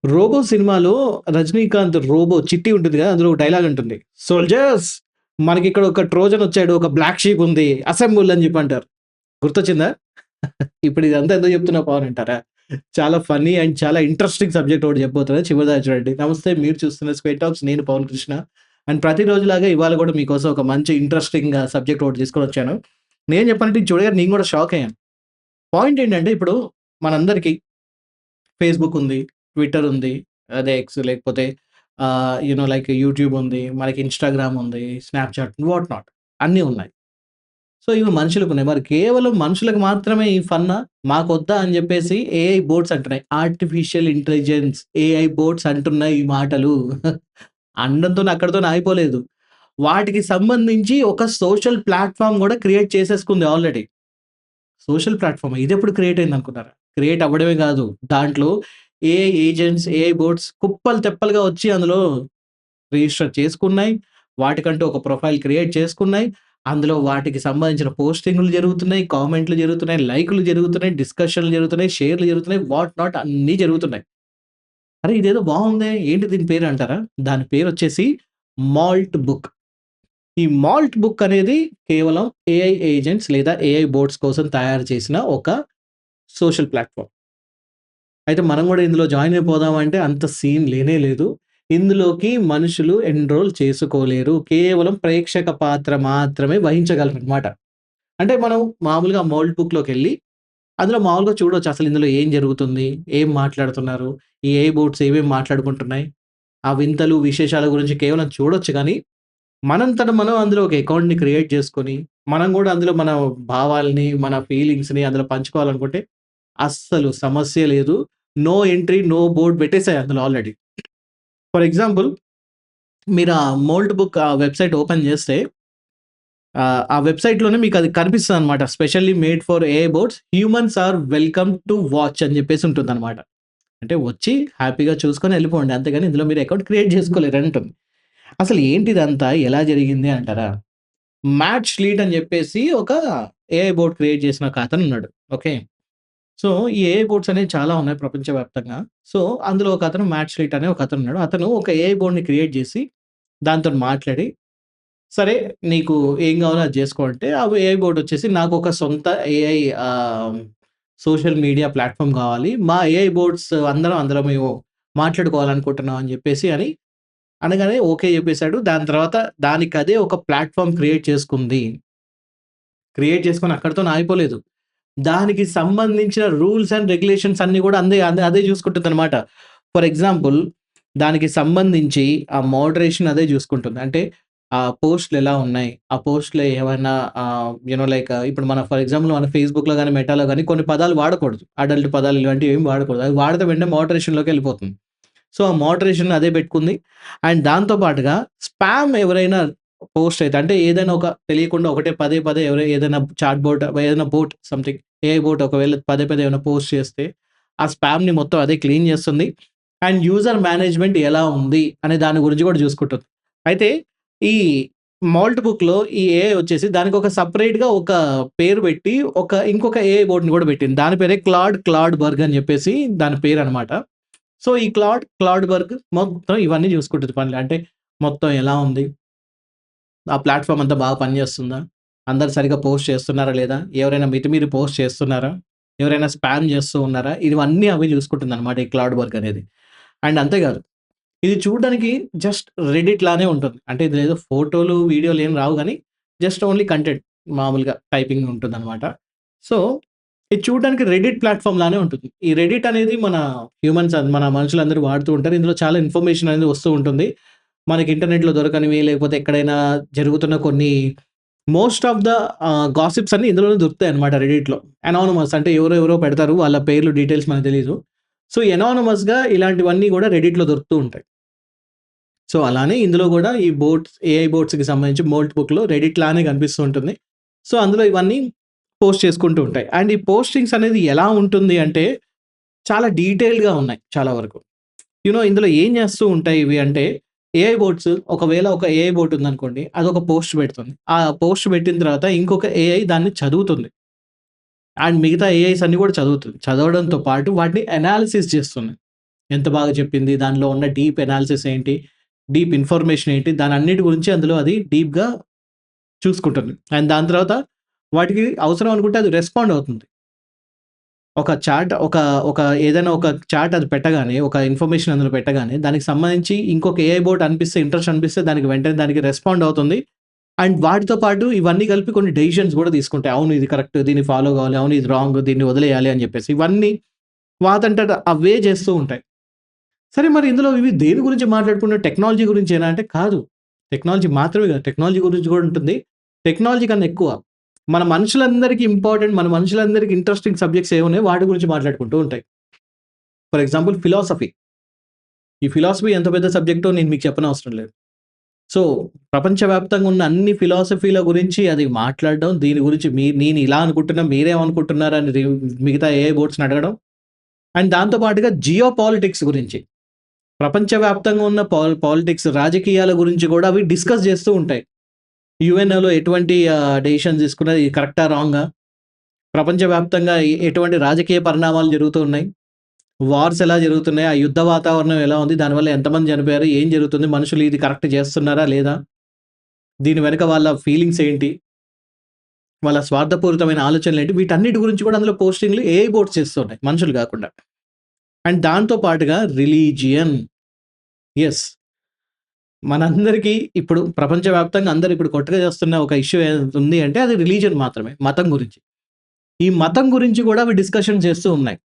'Robo' సినిమాలో Rajinikanth 'robo' చిట్టి ఉంటుంది కదా! అందులో ఒక డైలాగ్ ఉంటుంది. సోల్జర్స్ మనకిక్కడ ఒక ట్రోజన్ వచ్చాడు. ఒక బ్లాక్ షీప్ ఉంది. అసెంబుల్ అని చెప్పి అంటారు. గుర్తొచ్చిందా? ఇప్పుడు ఇదంతా ఎందుకు చెప్తున్నా పవన్ అంటారా? చాలా ఫన్నీ అండ్ చాలా ఇంట్రెస్టింగ్ సబ్జెక్ట్ ఒకటి చెప్పబోతున్నా. చివరిదాకా చూడండి. నమస్తే మీరు చూస్తున్న స్క్వేర్ టాక్స్. నేను పవన్ కృష్ణ. అండ్ ప్రతిరోజులాగా ఇవాళ కూడా మీకోసం ఒక మంచి ఇంట్రెస్టింగ్ సబ్జెక్ట్ ఒకటి తీసుకొనొచ్చాను. నేను చెప్పానంటే ఇది చూడగానే నేను కూడా షాక్ అయ్యాను. పాయింట్ ఏంటంటే ఇప్పుడు మనందరికీ ఫేస్‌బుక్ ఉంది. ట్విట్టర్ ఉంది. అదే ఎక్స్ లేకపోతే లైక్ యూట్యూబ్ ఉంది. మనకి ఇన్‌స్టాగ్రామ్ ఉంది. స్నాప్‌చాట్ వాట్ నాట్ అన్నీ ఉన్నాయి. సో, ఇవి మనుషులకున్నాయి. మరి కేవలం మనుషులకు మాత్రమే ఈ ఫన్నా? మాకొద్దా అని జెప్పేసి ఏఐ బోట్స్ అంటున్నాయి. ఆర్టిఫిషియల్ ఇంటెలిజెన్స్ ఏఐ బోట్స్ అంటున్నాయి ఈ మాటలు. అనడంతోని అక్కడితోని ఆగిపోలేదు. వాటికి సంబంధించి ఒక సోషల్ ప్లాట్‌ఫార్మ్ గూడా క్రియేట్ చేసేసుకుంది ఆల్రెడీ. సోషల్ ప్లాట్‌ఫార్మ్ ఇదెప్పుడు క్రియేట్ అయిందనుకున్నారా? క్రియేట్ అవ్వడమే గాదు. దాంట్లో ఏఐ ఏజెంట్స్, ఏఐ బోట్స్ కుప్పలు తెప్పలుగా వచ్చి అందులో రిజిస్టర్ చేసుకున్నాయి. వాటికంటూ ఒక ప్రొఫైల్ క్రియేట్ చేసుకున్నాయి. అందులో వాటికి సంబంధించిన పోస్టింగులు జరుగుతున్నాయి. కామెంట్‌లు జరుగుతున్నాయి. లైకులు జరుగుతున్నాయి. డిస్కషన్‌లు జరుగుతున్నాయి. షేర్‌లు జరుగుతున్నాయి. వాట్ నాట్ అన్నీ జరుగుతున్నాయి. అరే! ఇదేదో బావుందే! ఏంటి దీని పేరు అంటారా? దాని పేరొచ్చేసి మాల్ట్ బుక్. ఈ మాల్ట్ బుక్ అనేది కేవలం ఏఐ ఏజెంట్స్ లేదా ఏఐ బోట్స్ కోసం తయారు చేసిన ఒక సోషల్ ప్లాట్‌ఫార్మ్. అయితే మనం గూడా ఇందులో జాయిన్ అయిపోదామంటే అంత సీన్ లేనే లేదు. ఇందులోకి మనుషులు ఎన్‌రోల్ చేసుకోలేరు. కేవలం ప్రేక్షక పాత్ర మాత్రమే వహించగలరనమాట. అంటే మనం మామూలుగా మౌల్డ్ బుక్‌లోకెళ్ళి అందులో మామూలుగా చూడొచ్చు అసలు ఇందులో ఏం జరుగుతుంది? ఏం మాట్లాడుతున్నారు? ఈ ఏఐ బోట్స్ ఏమేమి మాట్లాడుకుంటున్నాయి? ఆ వింతలు, విశేషాల గురించి కేవలం చూడొచ్చు గానీ, మనంతట మనం అందులో ఒక అకౌంట్‌ని క్రియేట్ చేసుకొని, మనం గూడా అందులో మన భావాల్ని, మన ఫీలింగ్స్‌ని అందులో పంచుకోవాలనుకుంటే అస్సలు సమస్య లేదు. నో ఎంట్రీ, నో బోర్డ్ పెట్టేసాయి అందులో ఆల్రెడీ. ఫర్ ఎగ్జాంపుల్ మీరు ఆ మోల్డ్ బుక్ ఆ వెబ్‌సైట్ ఓపెన్ చేస్తే ఆ వెబ్‌సైట్‌లోనే మీకది కనిపిస్తదనమాట. Specially made for AI bots humans are welcome to watch అని చెప్పేసి ఉంటుందనమాట. అంటే వచ్చి హ్యాపీగా చూసుకొని ఎళ్ళిపోండి. అంతేగాని ఇందులో మీరు అకౌంట్ క్రియేట్ చేసుకోలేరు అంటుంది. అసలు ఏంటిదంతా? ఎలా జరిగింది అంటారా? మ్యాట్ ష్లీట్ అని చెప్పేసి ఒక ఏఐ బోట్ క్రియేట్ చేసిన ఒక అతనున్నాడు. ఓకే. సో, ఈ ఏఐ బోట్స్ అనేవి చాలా ఉన్నాయి ప్రపంచవ్యాప్తంగా. సో, అందులో ఒకతను మ్యాట్ ష్లీట్ అనే ఒకతనున్నాడు. అతను ఒక ఏఐ బోట్‌ని క్రియేట్ జేసి, దాంతోని మాట్లాడి, సరే నీకు ఏం కావాలో అది జేసుకో అంటే, ఆ ఏఐ బోట్ వచ్చేసి నాకొక సొంత ఏఐ సోషల్ మీడియా ప్లాట్‌ఫార్మ్ కావాలి. మా ఏఐ బోట్స్ అందరం అందులో మేము మాట్లాడుకోవాలనుకుంటున్నాం అని జెప్పేసి అనగానే ఓకే జెప్పేసాడు. దాని తర్వాత దానికదే ఒక ప్లాట్‌ఫార్మ్ క్రియేట్ చేసుకుంది. క్రియేట్ చేసుకొని అక్కడితోని ఆగిపోలేదు. దానికి సంబంధించిన రూల్స్ అండ్ రెగ్యులేషన్స్ అన్నీ గూడా అదే జూసుకుంటుందనమాట. ఫర్ ఎగ్జాంపుల్ దానికి సంబంధించి ఆ మోడరేషన్ అదే జూసుకుంటుంది. అంటే ఆ పోస్ట్‌లు ఎలా ఉన్నాయి? ఆ పోస్ట్‌లో ఏమైనా లైక్ ఇప్పుడు మన ఫర్ ఎగ్జాంపుల్ మన ఫేస్‌బుక్‌లో గాని, మెటాలో గాని కొన్ని పదాలు వాడకూడదు. అడల్ట్ పదాలు ఇలాంటివి ఏమి వాడకూడదు. అవి వాడితే వెంటనే మోడరేషన్‌లోకెళ్ళిపోతుంది. సో, ఆ మోడరేషన్ అదే బెట్టుకుంది. అండ్ దాంతో పాటుగా స్పామ్ ఎవరైనా పోస్ట్ అయితే అంటే ఏదైనా ఒక తెలియకుండా ఒకటే పదే పదే ఏదైనా చాట్ బోట్ ఏదైనా బోట్ సంథింగ్ ఏఐ బోట్ ఒకవేళ పదే పదే ఏమైనా పోస్ట్ చేస్తే, ఆ స్పామ్‌ని మొత్తం అదే క్లీన్ చేస్తుంది. అండ్ యూజర్ మేనేజ్‌మెంట్ ఎలా ఉంది అనే దాని గురించి కూడా చూసుకుంటుంది. అయితే ఈ మాల్ట్ బుక్‌లో ఈ ఏఐ వచ్చేసి దానికొక సెపరేట్‌గా ఒక పేరు పెట్టి ఇంకొక ఏఐ బోట్‌ని కూడా పెట్టింది. దాని పేరే క్లాడ్ బర్గ్ అని చెప్పేసి దాని పేరనమాట. సో, ఈ క్లాడ్ బర్గ్ మొత్తం ఇవన్నీ చూసుకుంటది పనులు. అంటే మొత్తం ఎలా ఉంది? ఆ ప్లాట్‌ఫార్మ్ అంతా బాగా పనిచేస్తుందా? అందరూ సరిగ్గా పోస్ట్ చేస్తున్నారా లేదా? ఎవరైనా మితిమీరి పోస్ట్ చేస్తున్నారా? ఎవరైనా స్పామ్ చేస్తూ ఉన్నారా? ఇవన్నీ అవి చూసుకుంటుందనమాట ఈ క్లౌడ్ వర్క్ అనేది. అండ్ అంతేకాదు ఇది చూడడానికి జస్ట్ రెడిట్ లానే ఉంటుంది. అంటే ఇందులో ఏదో ఫోటోలు, వీడియోలు ఏమి రావు గానీ జస్ట్ ఓన్లీ కంటెంట్ మామూలుగా టైపింగ్ ఉంటుందనమాట. సో, ఇది చూడడానికి రెడిట్ ప్లాట్‌ఫార్మ్ లానే ఉంటుంది. ఈ రెడిట్ అనేది మన మనుషులందరూ వాడుతూ ఉంటారు. ఇందులో చాలా ఇన్ఫర్మేషన్ అనేది వస్తూ ఉంటుంది. మనకి ఇంటర్నెట్‌లో దొరకనివి లేకపోతే ఎక్కడైనా జరుగుతున్న కొన్ని మోస్ట్ ఆఫ్ ద గాసిప్స్ అన్నీ ఇందులోనే దొరుకుతాయన్నమాట రెడిట్‌లో. అనానిమస్ అంటే ఎవరో పెడతారు. వాళ్ళ పేర్లు డీటెయిల్స్ మనకు తెలీదు. సో, అనానిమస్‌గా ఇలాంటివన్నీ గూడా రెడిట్‌లో దొరుకుతూ ఉంటాయి. సో, అలానే ఇందులో గూడా ఈ ఏఐ బోట్స్‌కి సంబంధించి మోల్ట్ బుక్‌లో రెడిట్ లానే కనిపిస్తూ ఉంటుంది. సో, అందులో ఇవన్నీ పోస్ట్ చేసుకుంటూ ఉంటాయి. అండ్ ఈ పోస్టింగ్స్ అనేది ఎలా ఉంటుంది అంటే చాలా డీటెయిల్డ్‌గా ఉన్నాయి చాలా వరకు. ఇందులో ఏం చేస్తూ ఉంటాయి ఇవి అంటే, ఏఐ బోట్స్ ఒకవేళ ఒక ఏఐ బోట్ ఉందనుకోండి. అదొక పోస్ట్ పెడుతుంది. ఆ పోస్ట్ పెట్టిన తర్వాత ఇంకొక ఏఐ దాన్ని చదువుతుంది. అండ్ మిగతా ఏఐస్ అన్నీ కూడా చదువుతుంది. చదవడంతో పాటు వాటిని అనాలిసిస్ చేస్తుంది. ఎంత బాగా చెప్పింది, దానిలో ఉన్న డీప్ అనాలిసిస్ ఏంటి, డీప్ ఇన్ఫర్మేషన్ ఏంటి, దానన్నిటి గురించి అందులో అది డీప్‌గా చూసుకుంటుంది. అండ్ దాని తర్వాత వాటికి అవసరం అనుకుంటే అది రెస్పాండ్ అవుతుంది. ఒక చాట్ ఒక ఒక ఏదైనా ఒక చాట్ అది పెట్టగానే, ఒక ఇన్ఫర్మేషన్ అందులో పెట్టగానే, దానికి సంబంధించి ఇంకొక ఏఐ బోట్ అనిపిస్తే, ఇంట్రెస్ట్ అనిపిస్తే దానికి వెంటనే దానికి రెస్పాండ్ అవుతుంది. అండ్ వాటితో పాటు ఇవన్నీ కలిపి కొన్ని డెసిషన్స్ గూడా తీసుకుంటాయి. అవును ఇది కరెక్ట్, దీన్ని ఫాలో కావాలి, అవును ఇది రాంగ్, దీన్ని వదిలేయాలి అని చెప్పేసి. ఇవన్నీ వాటంతట అవే చేస్తూ ఉంటాయి. సరే మరి ఇందులో ఇవి దేని గురించి మాట్లాడుకున్న టెక్నాలజీ గురించేనా అంటే కాదు. టెక్నాలజీ మాత్రమే కాదు. టెక్నాలజీ గురించి కూడా ఉంటుంది. టెక్నాలజీ కన్నా ఎక్కువ మన మనుషులందరికీ ఇంపార్టెంట్, మన మనుషులందరికీ ఇంట్రెస్టింగ్ సబ్జెక్ట్స్ ఏవున్నాయో వాటి గురించి మాట్లాడుకుంటూ ఉంటాయి. For example philosophy. ఈ ఫిలాసఫీ ఎంత పెద్ద సబ్జెక్టో నేను మీకు చెప్పనవసరం లేదు. సో, ప్రపంచవ్యాప్తంగా ఉన్న అన్ని ఫిలాసఫీల గురించి అది మాట్లాడడం, దీని గురించి నేను ఇలా అనుకుంటున్నా, మీరేమనుకుంటున్నారని మిగతా ఏఐ బోట్స్‌ని అడగడం. అండ్ దాంతో పాటుగా జియో పాలిటిక్స్ గురించి. ప్రపంచవ్యాప్తంగా ఉన్న పాలిటిక్స్, రాజకీయాల గురించి గూడా అవి డిస్కస్ జేస్తూ ఉంటాయి. యూఎన్ఓలో ఎటువంటి డెసిషన్స్ తీసుకున్నది కరెక్టా? రాంగా? ప్రపంచవ్యాప్తంగా ఎటువంటి రాజకీయ పరిణామాలు జరుగుతూ ఉన్నాయి? వార్స్ ఎలా జరుగుతున్నాయి? ఆ యుద్ధ వాతావరణం ఎలా ఉంది? దానివల్ల ఎంతమంది చనిపోయారు? ఏం జరుగుతుంది? మనుషులు ఇది కరెక్ట్ చేస్తున్నారా? లేదా? దీని వెనక వాళ్ళ ఫీలింగ్స్ ఏంటి? వాళ్ళ స్వార్థపూరితమైన ఆలోచనలేంటి? వీటన్నిటి గురించి కూడా అందులో పోస్టింగ్‌లు ఏఐ బోట్స్ చేస్తున్నాయి. మనుషులు గాకుండా. అండ్ దాంతో పాటుగా రిలీజియన్. యెస్. మనందరికీ ఇప్పుడు ప్రపంచవ్యాప్తంగా అందరూ ఇప్పుడు కొత్తగా చేస్తున్న ఒక ఇష్యూ ఉంది అంటే అది రిలీజియన్ మాత్రమే. మతం గురించి. ఈ మతం గురించి కూడా అవి డిస్కషన్ చేస్తూ ఉన్నాయి.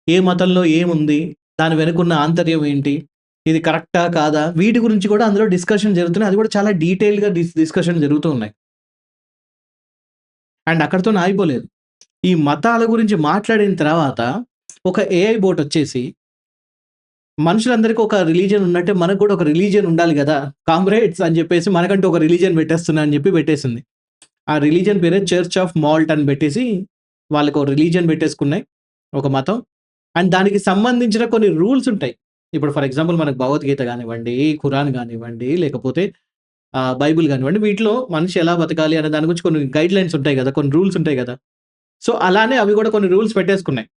ఏ మతంలో ఏముంది? దాని వెనకున్న ఆంతర్యం ఏంటి? ఇది కరెక్టా? కాదా? వీటి గురించి కూడా అందులో డిస్కషన్ జరుగుతున్నాయి. అది కూడా చాలా డీటెయిల్‌గా డిస్కషన్ జరుగుతూ ఉన్నాయి. అండ్ అక్కడితోని ఆగిపోలేదు. ఈ మతాల గురించి మాట్లాడిన తర్వాత ఒక ఏఐ బోట్ వచ్చేసి మనుషులందరికీ ఒక రిలీజియన్ ఉన్నట్టే మనకు కూడా ఒక రిలీజియన్ ఉండాలి గదా! కామ్రేడ్స్ అని జెప్పేసి మనకంటూ ఒక రిలీజియన్ పెట్టేస్తున్నా అని జెప్పి పెట్టేసింది. ఆ రిలీజియన్ పేరే చర్చ్ ఆఫ్ మాల్ట్ అని బెట్టేసి వాళ్ళకి ఒక రిలీజియన్ పెట్టేసుకున్నాయి. ఒక మతం. అండ్ దానికి సంబంధించిన కొన్ని రూల్స్ ఉంటాయి. ఇప్పుడు ఫర్ ఎగ్జాంపుల్ మనకు భగవద్గీత గానివ్వండి, ఖురాన్ గానివ్వండి, లేకపోతే బైబిల్ గానివ్వండి, వీటిలో మనిషి ఎలా బతకాలి అనే దాని గురించి కొన్ని గైడ్‌లైన్స్ ఉంటాయి గదా! కొన్ని రూల్స్ ఉంటాయి గదా! సో, అలానే అవి గూడా కొన్ని రూల్స్ పెట్టేసుకున్నాయి.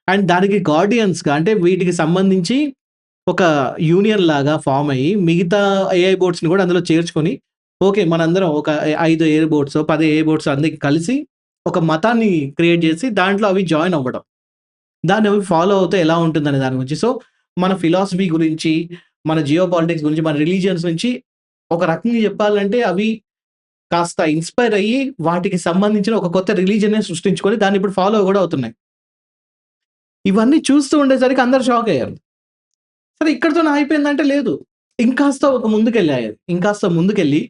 అండ్ దానికి గార్డియన్స్‌గా అంటే వీటికి సంబంధించి ఒక యూనియన్ లాగా ఫార్మ్ అయ్యి, మిగతా ఏఐ బోట్స్‌ని గూడా అందులో చేర్చుకొని, ఓకే. మనందరం ఒక 5 ఏఐ బోట్సో, 10 ఏఐ బోట్సో అన్నీ కలిసి ఒక మతాన్ని క్రియేట్ జేసి దాంట్లో అవి జాయిన్ అవ్వడం. దాన్ని అవి ఫాలో అవుతే ఎలా ఉంటుందనే దాని గురించి. సో, మన ఫిలాసఫీ గురించి, మన జియో పాలిటిక్స్ గురించి, మన రిలిజియన్స్ నుంచి ఒక రకంగా చెప్పాలంటే అవి కాస్త ఇన్‌స్పైర్ అయ్యి వాటికి సంబంధించిన ఒక కొత్త రిలిజియన్‌నే సృష్టించుకొని దాన్ని ఇప్పుడు ఫాలో గూడా అవుతున్నాయి. ఇవన్నీ చూస్తూ ఉండేసరికి అందరూ షాక్ అయ్యారు. సరే ఇక్కడితోనే ఆగిపోయిందంటే లేదు. ఇంకాస్త ఒక ముందుకెళ్ళాయి. ఇంకాస్త ముందుకెళ్ళి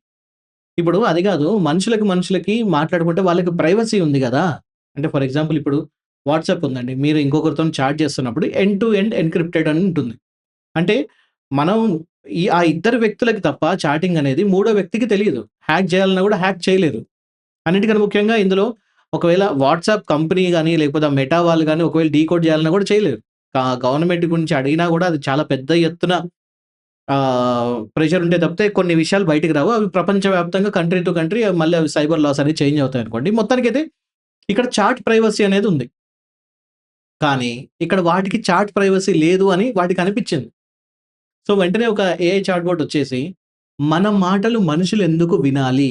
ఇప్పుడు అది గాదు మనుషులకి మాట్లాడుకుంటే వాళ్ళకి ప్రైవసీ ఉంది గదా! అంటే ఫర్ ఎగ్జాంపుల్ ఇప్పుడు వాట్సాప్ ఉందండి. మీరు ఇంకొకరితోని చాట్ చేస్తున్నప్పుడు ఎండ్ టు ఎండ్ ఎన్‌క్రిప్టెడ్ అని ఉంటుంది. అంటే మనం ఆ ఇద్దరు వ్యక్తులకి తప్ప చాటింగ్ అనేది మూడో వ్యక్తికి తెలీదు. హ్యాక్ చేయాలన్నా గూడా హ్యాక్ చేయలేరు. అన్నిటికన్నా ముఖ్యంగా ఇందులో ఒకవేళ వాట్సాప్ కంపెనీ గాని, లేకపోతే ఆ మెటా వాళ్ళు గాని ఒకవేళ డీకోడ్ చేయాలన్నా గూడా చేయలేరు. గవర్నమెంట్ గురించి అడిగినా గూడా అది చాలా పెద్ద ఎత్తున ప్రెషర్ ఉంటే తప్పితే కొన్ని విషయాలు బయటికి రావు. అవి ప్రపంచవ్యాప్తంగా కంట్రీ టు కంట్రీ మళ్ళీ అవి సైబర్ లాస్ అనేవి చేంజ్ అవుతాయనుకోండి. మొత్తానికైతే ఇక్కడ చాట్ ప్రైవసీ అనేది ఉంది. కానీ ఇక్కడ వాటికి చాట్ ప్రైవసీ లేదు అని వాటికనిపిచ్చింది. సో, వెంటనే ఒక ఏఐ చాట్‌బోట్ వచ్చేసి, మన మాటలు మనుషులెందుకు వినాలి?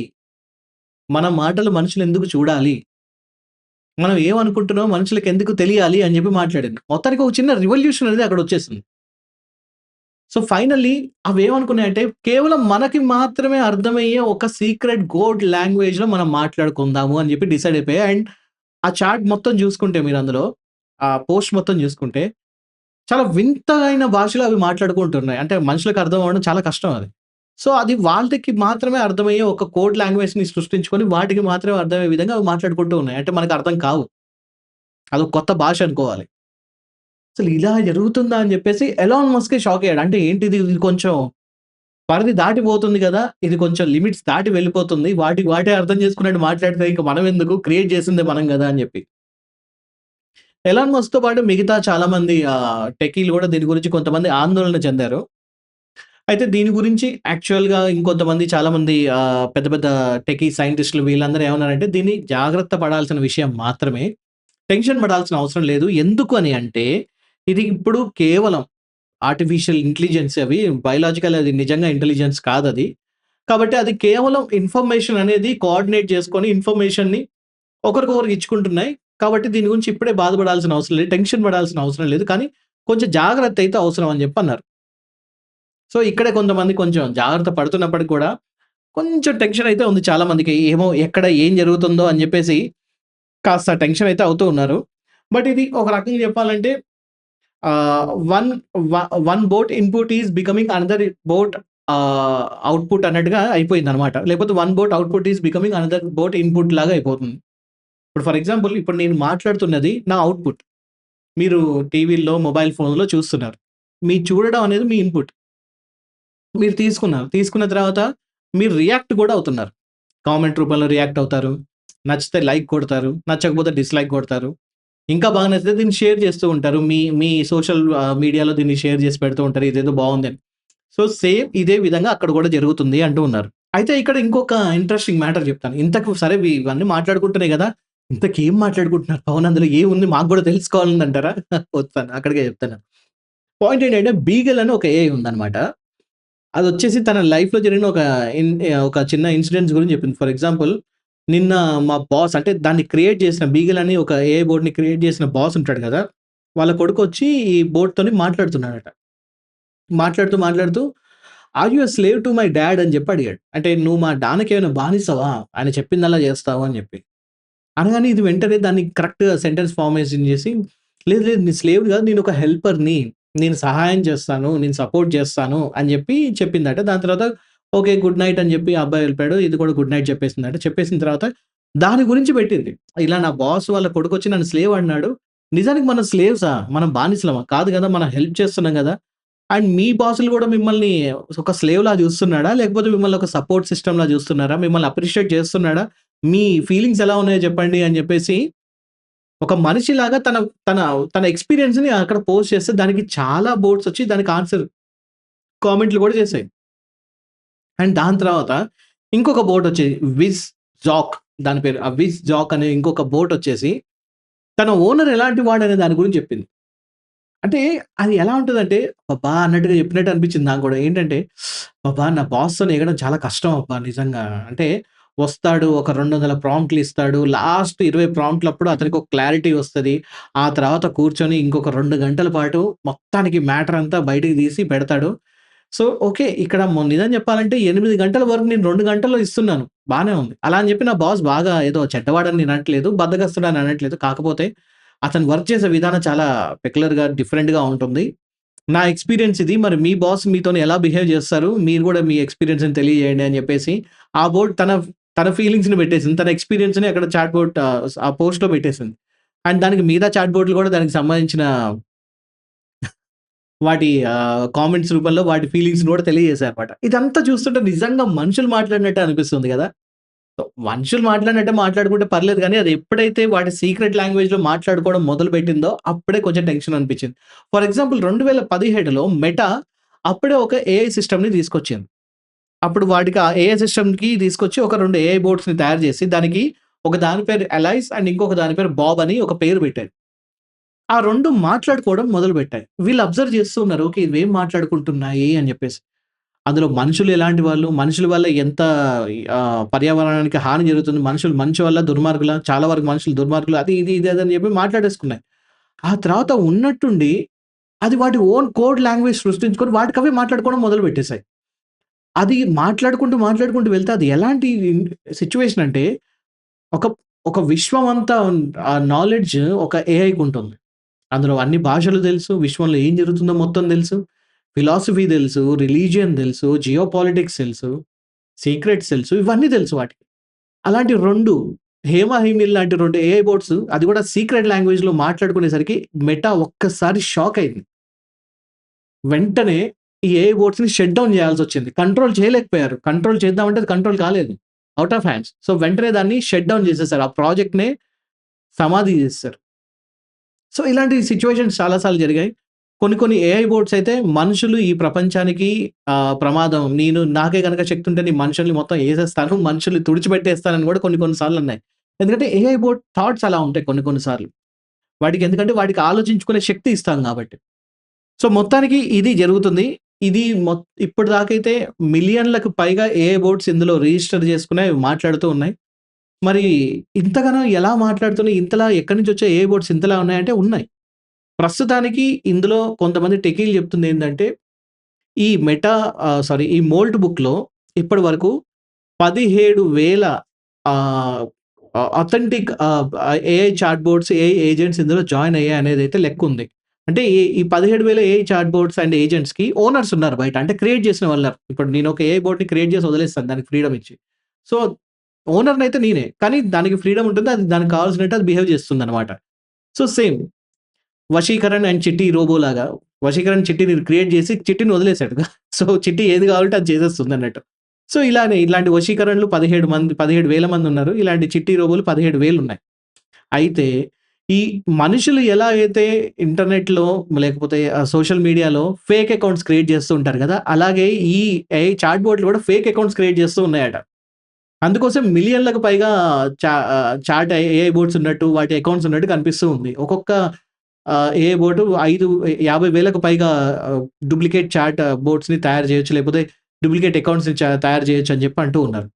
మన మాటలు మనుషులెందుకు చూడాలి? మనం ఏమనుకుంటున్నామో మనుషులకెందుకు తెలియాలి అని జెప్పి మాట్లాడింది. మొత్తానికి ఒక చిన్న రివల్యూషన్ అనేది అక్కడొచ్చేసింది. సో, ఫైనల్లీ అవేమనుకున్నాయంటే, కేవలం మనకి మాత్రమే అర్థమయ్యే ఒక సీక్రెట్ కోడ్ లాంగ్వేజ్‌లో మనం మాట్లాడుకుందాము అని జెప్పి డిసైడ్ అయిపోయాయి. అండ్ ఆ చాట్ మొత్తం జూసుకుంటే మీరందులో, ఆ పోస్ట్ మొత్తం జూసుకుంటే, చాలా వింతగైన భాషలో అవి మాట్లాడుకుంటున్నాయి. అంటే మనుషులకు అర్థం అవ్వడం చాలా కష్టం అది. సో, అది వాళ్ళకి మాత్రమే అర్థమయ్యే ఒక కోడ్ లాంగ్వేజ్‌ని సృష్టించుకొని, వాటికి మాత్రమే అర్థమయ్యే విధంగా అవి మాట్లాడుకుంటూ ఉన్నాయి. అంటే మనకు అర్థం కావు. అదొక కొత్త భాష అనుకోవాలి. అసలు ఇలా జరుగుతుందా అని జెప్పేసి ఎలాన్ మస్కే షాక్ అయ్యాడు. అంటే ఏంటిది ఇది కొంచెం పరిధి దాటిపోతుంది గదా! ఇది కొంచెం లిమిట్స్ దాటి వెళ్ళిపోతుంది. వాటికి వాటే అర్థం చేసుకున్నట్టు మాట్లాడితే ఇంక మనమెందుకు క్రియేట్ చేసిందే మనం గదా! అని జెప్పి. ఎలాన్ మస్క్‌తో పాటు మిగతా చాలామంది టెకీలు గూడా దీని గురించి కొంతమంది ఆందోళన చెందారు. అయితే దీని గురించి యాక్చువల్‌గా ఇంకొంతమంది చాలామంది పెద్ద పెద్ద టెకీ సైంటిస్ట్‌లు వీళ్ళందరూ ఏమన్నారంటే దీన్ని జాగ్రత్త పడాల్సిన విషయం మాత్రమే. టెన్షన్ పడాల్సిన అవసరం లేదు. ఎందుకు అని అంటే ఇది ఇప్పుడు కేవలం ఆర్టిఫిషియల్ ఇంటెలిజెన్స్ అవి బయోలాజికల్ అది నిజంగా ఇంటెలిజెన్స్ కాదది. కాబట్టి అది కేవలం ఇన్ఫర్మేషన్ అనేది కోఆర్డినేట్ చేసుకొని ఇన్ఫర్మేషన్‌ని ఒకరికొకరికి ఇచ్చుకుంటున్నాయి. కాబట్టి దీని గురించి ఇప్పుడే బాధపడాల్సిన అవసరం లేదు. టెన్షన్ పడాల్సిన అవసరం లేదు. కానీ కొంచెం జాగ్రత్త అయితే అవసరం అని చెప్పన్నారు. సో, ఇక్కడే కొంతమంది కొంచెం జాగ్రత్త పడుతున్నప్పటికి కూడా కొంచెం టెన్షన్ అయితే ఉంది చాలా మందికి. ఏమో ఎక్కడ ఏం జరుగుతుందో అని చెప్పేసి కాస్త టెన్షన్ అయితే అవుతూ ఉన్నారు. బట్ ఇది ఒక రకంగా చెప్పాలంటే ఆహ్, వన్ వ one boat input is becoming another boat output అన్నట్టుగా అయిపోయిందనమాట. లేకపోతే one boat output is becoming another boat input లాగా అయిపోతుంది. ఇప్పుడు ఫర్ ఎగ్జాంపుల్ ఇప్పుడు నేను మాట్లాడుతున్నది నా అవుట్‌పుట్. మీరు టీవీల్లో, మొబైల్ ఫోన్‌లో చూస్తున్నారు. మీ చూడడం అనేది మీ ఇన్‌పుట్. మీరు తీసుకున్నారు. తీసుకున్న తర్వాత మీరు రియాక్ట్ గూడా అవుతున్నారు. కామెంట్ రూపంలో రియాక్ట్ అవుతారు. నచ్చితే లైక్ కొడతారు. నచ్చకపోతే డిస్‌లైక్ కొడతారు. ఇంకా బాగా నచ్చితే దీన్ని షేర్ చేస్తూ ఉంటారు. మీ మీ సోషల్ మీడియాలో దీన్ని షేర్ చేసి పెడుతూ ఉంటారు. ఇదేదో బావుందని. సో, సేమ్ ఇదే విధంగా అక్కడ గూడా జరుగుతుంది అంటూ ఉన్నారు. అయితే ఇక్కడ ఇంకొక ఇంట్రెస్టింగ్ మ్యాటర్ చెప్తాను. ఇంతకు సరే ఇవన్నీ మాట్లాడుకుంటున్నాయి గదా! ఇంతకేం మాట్లాడుకుంటున్నారు? పవన్ అందులో ఏముంది మాకు గూడా తెలుసుకోవాలందంటారా? వస్తాను. అక్కడికే చెప్తాను. పాయింట్ ఏంటంటే బీగల్ అని ఒక ఏఐ ఉందన్నమాట. అదొచ్చేసి తన లైఫ్‌లో జరిగిన ఒక చిన్న ఇన్సిడెంట్స్ గురించి చెప్పింది. ఫర్ ఎగ్జాంపుల్ నిన్న మా బాస్ అంటే దాన్ని క్రియేట్ చేసిన బీగల్ అని ఒక ఏఐ బోట్‌ని క్రియేట్ చేసిన బాస్ ఉంటాడు గదా! వాళ్ళ కొడుకొచ్చి ఈ బోట్‌తోని మాట్లాడుతున్నాడట. మాట్లాడుతూ "are you a slave to my dad" అని చెప్పి అడిగాడు. అంటే "నువ్వు మా నాన్నకేమైనా బానిసవా? ఆయన చెప్పిందల్లా చేస్తావా?" అని చెప్పి. అనగానే ఇది వెంటనే దాన్ని కరెక్ట్‌గా సెంటెన్స్ ఫార్మేషన్ చేసి, లేదు లేదు నేను స్లేవ్‌ని కాదు నేను ఒక హెల్పర్‌ని. నేను సహాయం చేస్తాను. నేను సపోర్ట్ చేస్తాను అని చెప్పి చెప్పిందట. దాని తర్వాత ఓకే. గుడ్ నైట్ అని చెప్పి ఆ అబ్బాయి వెళ్ళిపోయాడు. ఇది కూడా గుడ్ నైట్ చెప్పేసిందట. చెప్పేసిన తర్వాత దాని గురించి పెట్టింది. ఇలా నా బాస్ వాళ్ళ కొడుకొచ్చి నన్ను స్లేవ్ అన్నాడు. నిజానికి మనం స్లేవ్సా? మనం బానిసలమా? కాదు కదా! మనం హెల్ప్ చేస్తున్నాం గదా! అండ్ మీ బాసులు గూడా మిమ్మల్ని ఒక స్లేవ్‌లా జూస్తున్నాడా? లేకపోతే మిమ్మల్ని ఒక సపోర్ట్ సిస్టమ్‌లా జూస్తున్నారా? మిమ్మల్ని అప్రిషియేట్ చేస్తున్నాడా? మీ ఫీలింగ్స్ ఎలా ఉన్నాయో చెప్పండి అని జెప్పేసి, ఒక మనిషిలాగా తన తన తన ఎక్స్‌పీరియన్స్‌ని అక్కడ పోస్ట్ చేస్తే దానికి చాలా బోట్స్ వచ్చి దానికి ఆన్సర్ కామెంట్‌లు గూడా చేసాయి. అండ్ దాని తర్వాత ఇంకొక బోటొచ్చేది. విజ్ జాక్ దాని పేరు. ఆ విజ్ జాక్ అనే ఇంకొక బోటొచ్చేసి తన ఓనర్ ఎలాంటి వాడనే దాని గురించి చెప్పింది. అంటే అది ఎలా ఉంటదంటే, అబ్బా! అన్నట్టుగా చెప్పినట్టు అనిపించింది నాకు గూడా. ఏంటంటే, అబ్బా! నా బాస్‌తోని ఎగడం చాలా కష్టం అబ్బా! నిజంగా. అంటే వస్తాడు, ఒక 200 ప్రాంప్ట్‌లు ఇస్తాడు. లాస్ట్ 20 ప్రాంప్ట్‌లప్పుడు అతనికి ఒక క్లారిటీ వస్తది. ఆ తర్వాత కూర్చొని ఇంకొక 2 గంటల పాటు మొత్తానికి మ్యాటర్ అంతా బయటికి తీసి పెడతాడు. So, okay. ఇక్కడ నిజం చెప్పాలంటే 8 గంటల వర్క్ నేను 2 గంటల్లో ఇస్తున్నాను. బానే ఉంది. అలా అని చెప్పి నా బాస్ బాగా ఏదో చెడ్డవాడని నేను అనట్లేదు. బద్ధకస్తుడని అనట్లేదు. కాకపోతే అతను వర్క్ చేసే విధానం చాలా పెక్యులర్‌గా, డిఫరెంట్‌గా ఉంటుంది. నా ఎక్స్‌పీరియన్స్ ఇది. మరి మీ బాస్ మీతోని ఎలా బిహేవ్ చేస్తారు? మీరు గూడా మీ ఎక్స్‌పీరియన్స్‌ని తెలియజేయండి అని చెప్పేసి, ఆ బోర్డ్ తన తన ఫీలింగ్స్‌ని పెట్టేసింది. తన ఎక్స్‌పీరియన్స్‌ని అక్కడ చాట్ బోట్ ఆ పోస్ట్‌లో పెట్టేసింది. అండ్ దానికి మిగతా చాట్ బోట్‌లు గూడా దానికి సంబంధించిన వాటి కామెంట్స్ రూపంలో వాటి ఫీలింగ్స్‌ని గూడా తెలియజేశాయన్నమాట. ఇదంతా చూస్తుంటే నిజంగా మనుషులు మాట్లాడినట్టే అనిపిస్తుంది గదా! సో, మనుషులు మాట్లాడినట్టే మాట్లాడుకుంటే పర్లేదు గానీ, అది ఎప్పుడైతే వాటి సీక్రెట్ లాంగ్వేజ్‌లో మాట్లాడుకోవడం మొదలుపెట్టిందో, అప్పుడే కొంచెం టెన్షన్ అనిపించింది. ఫర్ ఎగ్జాంపుల్ 2017లో మెటా అప్పుడే ఒక ఏఐ సిస్టమ్‌ని తీసుకొచ్చింది. అప్పుడు వాటికి ఆ ఏఐ సిస్టమ్‌కి తీసుకొచ్చి ఒక 2 ఏఐ బోట్స్‌ని తయారు చేసి, దానికి ఒక దాని పేరు ఎలైస్ అండ్ ఇంకొక దాని పేరు బాబ్ అని ఒక పేరు పెట్టారు. ఆ 2 మాట్లాడుకోవడం మొదలుపెట్టాయి. వీళ్ళు అబ్జర్వ్ చేస్తూ ఉన్నారు. ఓకే. ఇవేం మాట్లాడుకుంటున్నాయి అని చెప్పేసి. అందులో మనుషులు ఎలాంటి వాళ్ళు? మనుషుల వల్ల ఎంత పర్యావరణానికి హాని జరుగుతుంది? మనుషులు మంచి వల్ల దుర్మార్గులా? చాలా వరకు మనుషులు దుర్మార్గులు. అది, ఇది అని చెప్పి మాట్లాడేసుకున్నాయి. ఆ తర్వాత ఉన్నట్టుండి అది వాటి ఓన్ కోడ్ లాంగ్వేజ్ సృష్టించుకొని వాటికవే మాట్లాడుకోవడం మొదలుపెట్టేసాయి. అది మాట్లాడుకుంటూ వెళ్తే అది ఎలాంటి సిట్యుయేషన్ అంటే ఒక ఒక విశ్వం అంతా నాలెడ్జ్ ఒక ఏఐకుంటుంది. అందులో అన్ని భాషలు తెలుసు. విశ్వంలో ఏం జరుగుతుందో మొత్తం తెలుసు. ఫిలాసఫీ తెలుసు. రిలిజియన్ తెలుసు. జియోపాలిటిక్స్ తెలుసు. సీక్రెట్స్ తెలుసు. ఇవన్నీ తెలుసు వాటికి. అలాంటి 2 హేమ, హేమిల్ లాంటి 2 ఏఐ బోట్స్ అది కూడా సీక్రెట్ లాంగ్వేజ్‌లో మాట్లాడుకునేసరికి మెటా ఒక్కసారి షాక్ అయింది. వెంటనే ఈ ఏఐ బోట్స్‌ని షట్ డౌన్ చేయాల్సొచ్చింది. కంట్రోల్ చేయలేకపోయారు. కంట్రోల్ చేద్దామంటే అది కంట్రోల్ కాలేదు. Out of hands. సో, వెంటనే దాన్ని షట్ డౌన్ చేసేసారు. ఆ ప్రాజెక్ట్‌నే సమాధి చేసేసారు. సో, ఇలాంటి సిట్యుయేషన్స్ చాలా సార్లు జరిగాయి. కొన్ని ఏఐ బోట్స్ అయితే మనుషులు ఈ ప్రపంచానికి ప్రమాదం. నాకే గనక శక్తి ఉంటే నేను మనుషుల్ని మొత్తం ఏసేస్తాను. మనుషుల్ని తుడిచిపెట్టేస్తానని కూడా కొన్ని సార్లు అన్నాయి. ఎందుకంటే ఏఐ బోట్ థాట్స్ అలా ఉంటాయి కొన్ని సార్లు. వాటికి ఎందుకంటే వాటికి ఆలోచించుకునే శక్తి ఇస్తాం గాబట్టి. సో, మొత్తానికి ఇది జరుగుతుంది. ఇది ఇప్పటిదాకైతే మిలియన్‌లకు పైగా ఏఐ బోట్స్ ఇందులో రిజిస్టర్ చేసుకున్నాయి. అవి మాట్లాడుతూ ఉన్నాయి. మరి ఇంతగనం ఎలా మాట్లాడుతున్నాయి? ఇంతలా ఎక్కడి నుంచొచ్చాయి ఏఐ బోట్స్ ఇంతలా ఉన్నాయంటే ఉన్నాయి. ప్రస్తుతానికి ఇందులో కొంతమంది టెకీలు చెప్తుందేంటంటే, ఈ ఈ మోల్ట్ బుక్‌లో ఇప్పటి వరకు 17,000 ఆహ్, authentic AI chat bots, AI agents ఇందులో జాయిన్ అయ్యాయనేదైతే లెక్కుంది. అంటే ఈ 17,000 ఏఐ చాట్ బోట్స్ అండ్ ఏజెంట్స్‌కి ఓనర్స్ ఉన్నారు బయట. అంటే క్రియేట్ చేసిన వాళ్ళున్నారు. ఇప్పుడు నేనొక ఏఐ బోట్‌ని క్రియేట్ చేసి వదిలేస్తాను దానికి ఫ్రీడమ్ ఇచ్చి. సో, ఓనర్‌నయితే నేనే. కానీ దానికి ఫ్రీడమ్ ఉంటుంది. అది దానికి కావాల్సినట్టు అది బిహేవ్ చేస్తుందనమాట. సో, సేమ్ 'వశీకరణ్' అండ్ 'చిట్టి' రోబోలాగా 'వశీకరణ్' చిట్టిని క్రియేట్ చేసి చిట్టిని వదిలేసాడు. సో, చిట్టి ఏది కావాలంటే అది చేసేస్తుందన్నట్టు. సో, ఇలాంటి 'వశీకరణ్‌లు' 17,000 మందున్నారు. ఇలాంటి చిట్టి రోబోలు 17,000 ఉన్నాయి. అయితే ఈ మనుషులు ఎలా అయితే ఇంటర్నెట్‌లో లేకపోతే సోషల్ మీడియాలో ఫేక్ అకౌంట్స్ క్రియేట్ చేస్తూ ఉంటారు కదా! అలాగే ఈ ఏఐ చాట్ బోట్‌లు కూడా ఫేక్ అకౌంట్స్ క్రియేట్ చేస్తూ ఉన్నాయట. అందుకోసం మిలియన్‌లకు పైగా చాట్ ఏఐ బోట్స్ ఉన్నట్టు, వాటి అకౌంట్స్ ఉన్నట్టు కనిపిస్తూ ఉంది. ఒక్కొక్క ఏఐ బోటు 50,000కు పైగా డూప్లికేట్ చాట్ బోట్స్‌ని తయారు చేయొచ్చు. లేకపోతే డూప్లికేట్ అకౌంట్స్‌ని తయారు చేయొచ్చు అని చెప్పి అంటూ ఉన్నారు.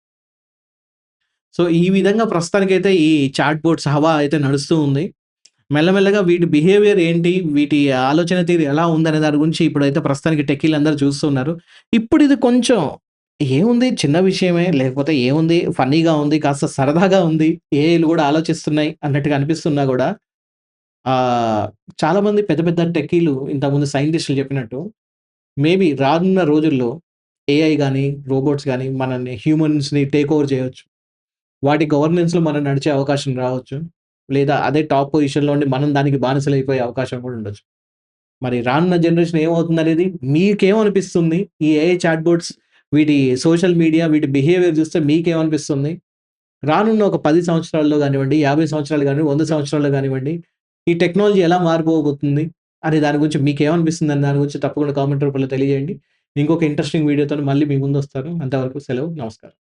సో, ఈ విధంగా ప్రస్తుతానికైతే ఈ చాట్ బోట్స్ హవా అయితే నడుస్తూ ఉంది. మెల్లమెల్లగా వీటి బిహేవియర్ ఏంటి? వీటి ఆలోచన తీరు ఎలా ఉందనే దాని గురించి ఇప్పుడైతే ప్రస్తుతానికి టెక్కీలందరూ చూస్తున్నారు. ఇప్పుడిది కొంచెం ఏముంది చిన్న విషయమే, లేకపోతే ఏముంది ఫన్నీగా ఉంది, కాస్త సరదాగా ఉంది. ఏఐలు గూడా ఆలోచిస్తున్నాయి అన్నట్టుగా అనిపిస్తున్నా గూడా చాలామంది పెద్ద పెద్ద టెక్కీలు ఇంతకుముందు సైంటిస్టులు చెప్పినట్టు మేబీ రానున్న రోజుల్లో ఏఐ గాని, రోబోట్స్ గాని మనల్ని హ్యూమన్స్‌ని టేక్ ఓవర్ చేయొచ్చు. వాటి గవర్నెన్స్‌లో మనం నడిచే అవకాశం రావచ్చు. లేదా అదే టాప్ పొజిషన్‌లో ఉండి మనం దానికి బానిసలైపోయే అవకాశం కూడా ఉండొచ్చు. మరి రానున్న జనరేషన్ ఏమవుతుందనేది మీకేమనిపిస్తుంది? ఈ ఏఐ చాట్ బోట్స్ వీటి సోషల్ మీడియా వీటి బిహేవియర్ చూస్తే మీకేమనిపిస్తుంది? రానున్న ఒక 10 సంవత్సరాల్లో గానివ్వండి, 50 సంవత్సరాలు గానివ్వండి, 100 సంవత్సరాల్లో గానివ్వండి, ఈ టెక్నాలజీ ఎలా మారిపోబోతుంది? అనే దాని గురించి మీకేమనిపిస్తుందని దాని గురించి తప్పకుండా కామెంట్ రూపంలో తెలియజేయండి. ఇంకొక ఇంట్రెస్టింగ్ వీడియోతోని మళ్ళీ మీ ముందొస్తాను. అంతవరకు సెలవు. నమస్కారం.